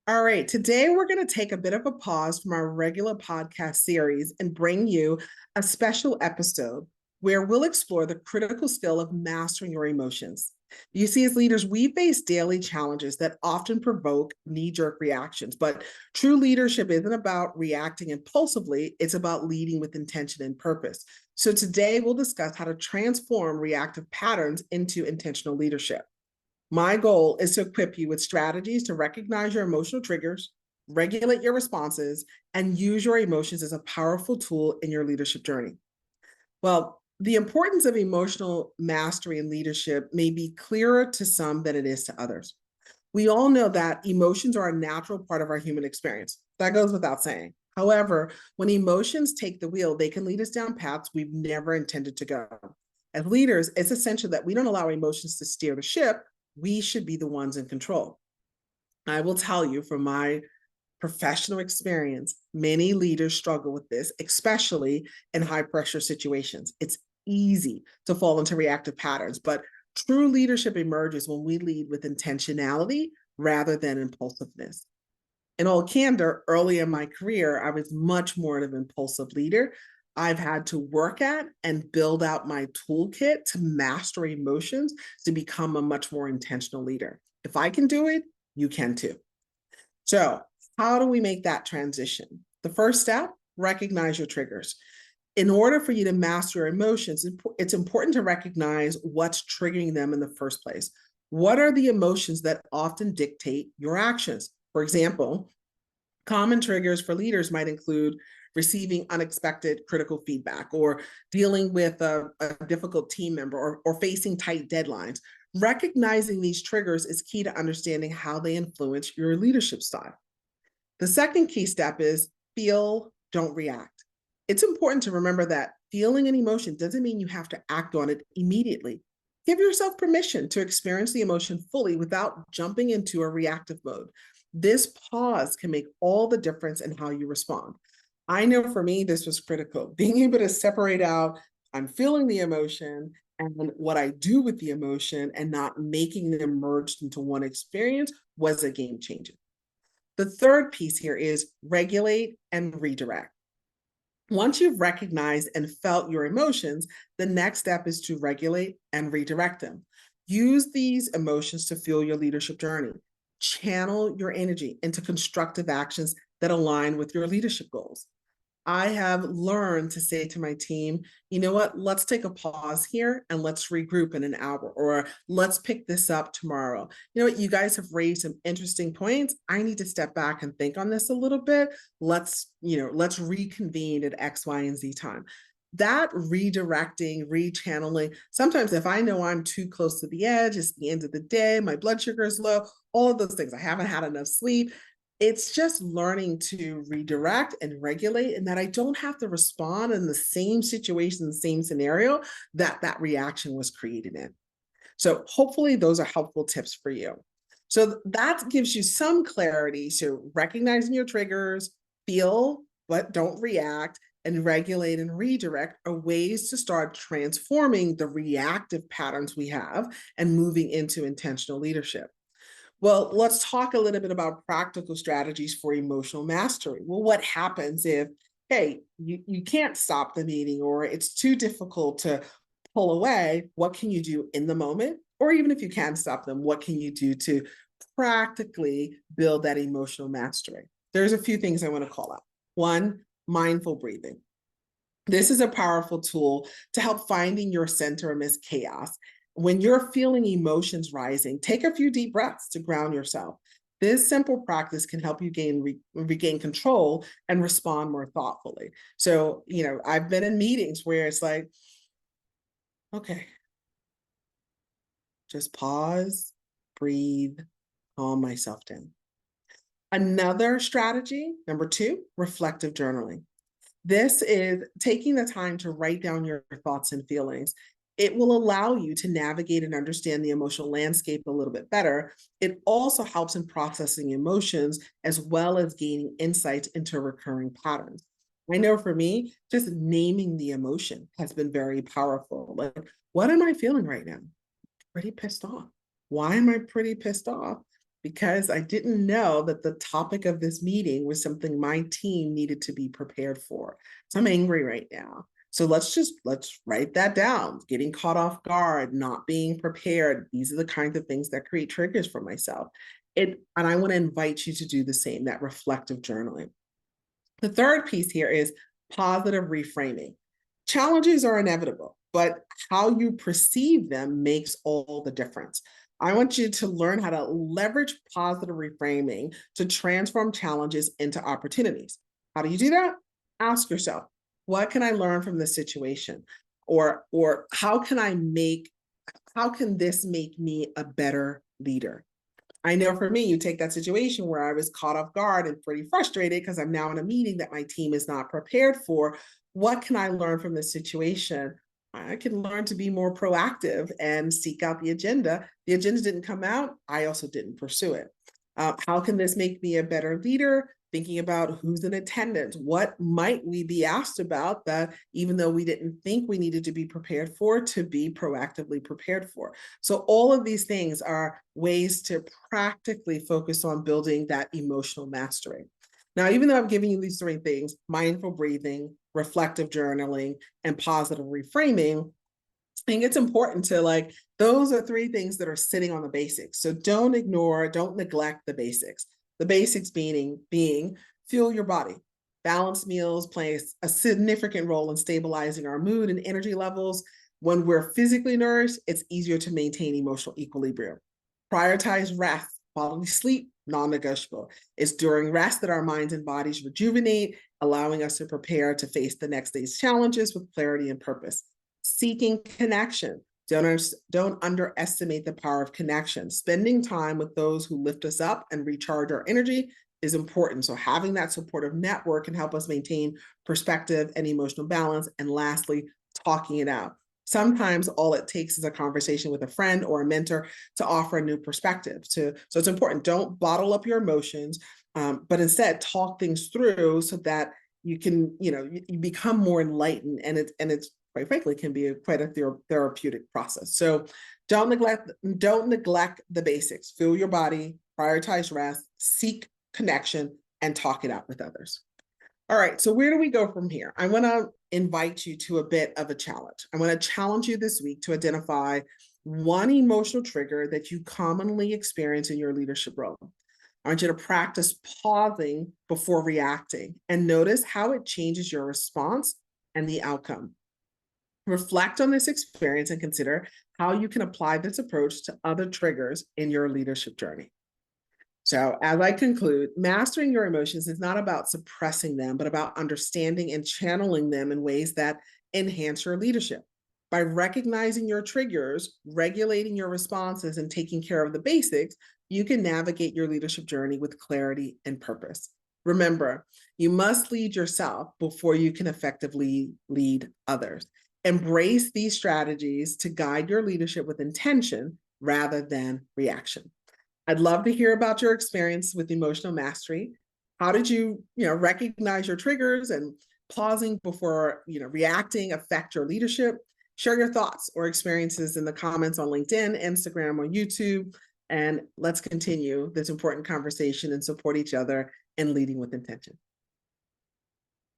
All right, today we're going to take a bit of a pause from our regular podcast series and bring you a special episode where we'll explore the critical skill of mastering your emotions. You see, as leaders, we face daily challenges that often provoke knee-jerk reactions, but true leadership isn't about reacting impulsively, it's about leading with intention and purpose. So today we'll discuss how to transform reactive patterns into intentional leadership. My goal is to equip you with strategies to recognize your emotional triggers, regulate your responses, and use your emotions as a powerful tool in your leadership journey. Well, the importance of emotional mastery in leadership may be clearer to some than it is to others. We all know that emotions are a natural part of our human experience. That goes without saying. However, when emotions take the wheel, they can lead us down paths we've never intended to go. As leaders, it's essential that we don't allow emotions to steer the ship. We should be the ones in control. I will tell you from my professional experience, many leaders struggle with this, especially in high pressure situations. It's easy to fall into reactive patterns, but true leadership emerges when we lead with intentionality rather than impulsiveness. In all candor, early in my career, I was much more of an impulsive leader. I've had to work at and build out my toolkit to master emotions to become a much more intentional leader. If I can do it, you can too. So, how do we make that transition? The first step, recognize your triggers. In order for you to master your emotions, it's important to recognize what's triggering them in the first place. What are the emotions that often dictate your actions? For example, common triggers for leaders might include receiving unexpected critical feedback or dealing with a difficult team member or facing tight deadlines. Recognizing these triggers is key to understanding how they influence your leadership style. The second key step is feel, don't react. It's important to remember that feeling an emotion doesn't mean you have to act on it immediately. Give yourself permission to experience the emotion fully without jumping into a reactive mode. This pause can make all the difference in how you respond. I know for me, this was critical. Being able to separate out, I'm feeling the emotion and what I do with the emotion and not making them merged into one experience was a game changer. The third piece here is regulate and redirect. Once you've recognized and felt your emotions, the next step is to regulate and redirect them. Use these emotions to fuel your leadership journey. Channel your energy into constructive actions that align with your leadership goals. I have learned to say to my team, you know what, let's take a pause here and let's regroup in an hour, or let's pick this up tomorrow. You know what, you guys have raised some interesting points. I need to step back and think on this a little bit. Let's reconvene at X, Y, and Z time. That redirecting, rechanneling, sometimes if I know I'm too close to the edge, it's the end of the day, my blood sugar is low, all of those things, I haven't had enough sleep, it's just learning to redirect and regulate, and that I don't have to respond in the same situation, the same scenario that reaction was created in. So hopefully those are helpful tips for you. So that gives you some clarity. So recognizing your triggers, feel, but don't react, and regulate and redirect are ways to start transforming the reactive patterns we have and moving into intentional leadership. Well, let's talk a little bit about practical strategies for emotional mastery. Well, what happens if, hey, you can't stop the meeting or it's too difficult to pull away? What can you do in the moment? Or even if you can stop them, what can you do to practically build that emotional mastery? There's a few things I want to call out. One, mindful breathing. This is a powerful tool to help finding your center amidst chaos. When you're feeling emotions rising, take a few deep breaths to ground yourself. This simple practice can help you regain control and respond more thoughtfully. So, I've been in meetings where it's like, okay, just pause, breathe, calm myself down. Another strategy, number two, reflective journaling. This is taking the time to write down your thoughts and feelings. It will allow you to navigate and understand the emotional landscape a little bit better. It also helps in processing emotions as well as gaining insights into recurring patterns. I know for me, just naming the emotion has been very powerful. Like, what am I feeling right now? Pretty pissed off. Why am I pretty pissed off? Because I didn't know that the topic of this meeting was something my team needed to be prepared for. So I'm angry right now. So let's write that down. Getting caught off guard, not being prepared. These are the kinds of things that create triggers for myself. And I want to invite you to do the same, that reflective journaling. The third piece here is positive reframing. Challenges are inevitable, but how you perceive them makes all the difference. I want you to learn how to leverage positive reframing to transform challenges into opportunities. How do you do that? Ask yourself, what can I learn from this situation? Or how can this make me a better leader? I know for me, you take that situation where I was caught off guard and pretty frustrated because I'm now in a meeting that my team is not prepared for. What can I learn from this situation? I can learn to be more proactive and seek out the agenda. The agenda didn't come out. I also didn't pursue it. How can this make me a better leader? Thinking about who's in attendance, what might we be asked about that even though we didn't think we needed to be prepared for, to be proactively prepared for. So all of these things are ways to practically focus on building that emotional mastery. Now, even though I'm giving you these three things, mindful breathing, reflective journaling, and positive reframing, I think it's important to those are three things that are sitting on the basics. So don't neglect the basics. The basics being fuel your body. Balanced meals play a significant role in stabilizing our mood and energy levels. When we're physically nourished, it's easier to maintain emotional equilibrium. Prioritize rest, quality sleep, non-negotiable. It's during rest that our minds and bodies rejuvenate, allowing us to prepare to face the next day's challenges with clarity and purpose. Seeking connection. Don't underestimate the power of connection. Spending time with those who lift us up and recharge our energy is important. So having that supportive network can help us maintain perspective and emotional balance. And lastly, talking it out. Sometimes all it takes is a conversation with a friend or a mentor to offer a new perspective. So it's important. Don't bottle up your emotions, but instead talk things through so that you can, you become more enlightened, and it's quite frankly, can be quite a therapeutic process. So don't neglect the basics. Fuel your body, prioritize rest, seek connection, and talk it out with others. All right, so where do we go from here? I want to invite you to a bit of a challenge. I want to challenge you this week to identify one emotional trigger that you commonly experience in your leadership role. I want you to practice pausing before reacting and notice how it changes your response and the outcome. Reflect on this experience and consider how you can apply this approach to other triggers in your leadership journey. So as I conclude, mastering your emotions is not about suppressing them, but about understanding and channeling them in ways that enhance your leadership. By recognizing your triggers, regulating your responses, and taking care of the basics, you can navigate your leadership journey with clarity and purpose. Remember, you must lead yourself before you can effectively lead others. Embrace these strategies to guide your leadership with intention rather than reaction. I'd love to hear about your experience with emotional mastery. How did you, recognize your triggers and pausing before, reacting affect your leadership? Share your thoughts or experiences in the comments on LinkedIn, Instagram, or YouTube, and let's continue this important conversation and support each other in leading with intention.